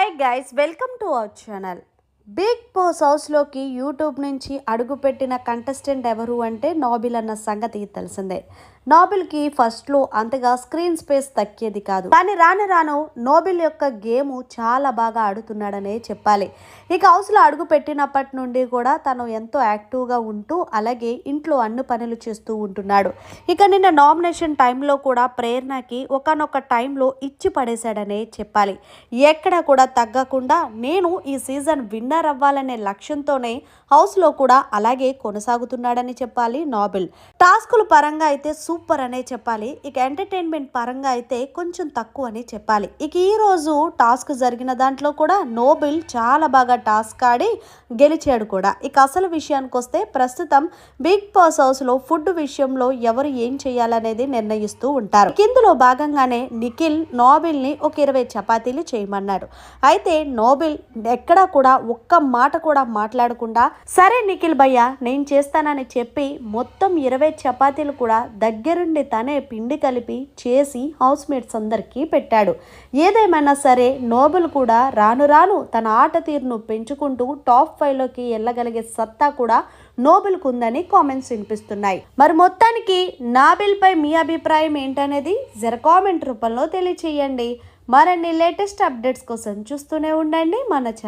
Hi guys, welcome to our channel. Big boss హౌస్లోకి YouTube నుంచి అడుగుపెట్టిన కంటెస్టెంట్ ఎవరు అంటే నోబిల్ అన్న సంగతి తెలిసిందే. నోబిల్కి ఫస్ట్లో అంతగా స్క్రీన్ స్పేస్ దక్కేది కాదు, కానీ రాను రాను నోబిల్ యొక్క గేమ్ చాలా బాగా ఆడుతున్నాడనే చెప్పాలి. ఇక హౌస్లో అడుగు పెట్టినప్పటి నుండి కూడా తను ఎంతో యాక్టివ్గా ఉంటూ అలాగే ఇంట్లో అన్ని పనులు చేస్తూ ఉంటున్నాడు. ఇక నిన్న నామినేషన్ టైంలో కూడా ప్రేరణకి ఒకనొక టైంలో ఇచ్చి పడేశాడనే చెప్పాలి. ఎక్కడ కూడా తగ్గకుండా నేను ఈ సీజన్ విన్నర్ అవ్వాలనే లక్ష్యంతోనే హౌస్లో కూడా అలాగే కొనసాగుతున్నాడని చెప్పాలి నోబిల్. టాస్కుల పరంగా అయితే సూపర్ అనే చెప్పాలి. ఇక ఎంటర్టైన్మెంట్ పరంగా అయితే కొంచెం తక్కువ అని చెప్పాలి. ఇక ఈ రోజు టాస్క్ జరిగిన దాంట్లో కూడా నోబిల్ చాలా బాగా టాస్క్ ఆడి గెలిచాడు కూడా. ఇక అసలు విషయానికి వస్తే ప్రస్తుతం బిగ్ బాస్ హౌస్ లో ఫుడ్ విషయంలో ఎవరు ఏం చేయాలనేది నిర్ణయిస్తూ ఉంటారు. ఇందులో భాగంగానే నిఖిల్ నోబిల్ ని ఒక 20 చపాతీలు చేయమన్నాడు. అయితే నోబిల్ ఎక్కడా కూడా ఒక్క మాట కూడా మాట్లాడకుండా సరే నిఖిల్ భయ్య నేను చేస్తానని చెప్పి మొత్తం 20 చపాతీలు కూడా దగ్గరుండి తనే పిండి కలిపి చేసి హౌస్ మేట్స్ అందరికీ పెట్టాడు. ఏదేమైనా సరే నోబిల్ కూడా రాను రాను తన ఆట తీరును పెంచుకుంటూ టాప్ 5లోకి వెళ్ళగలిగే సత్తా కూడా నోబిల్కు ఉందని కామెంట్స్ వినిపిస్తున్నాయి. మరి మొత్తానికి నోబిల్ పై మీ అభిప్రాయం ఏంటనేది జర కామెంట్ రూపంలో తెలియచేయండి. మరిన్ని లేటెస్ట్ అప్డేట్స్ కోసం చూస్తూనే ఉండండి మన ఛానల్.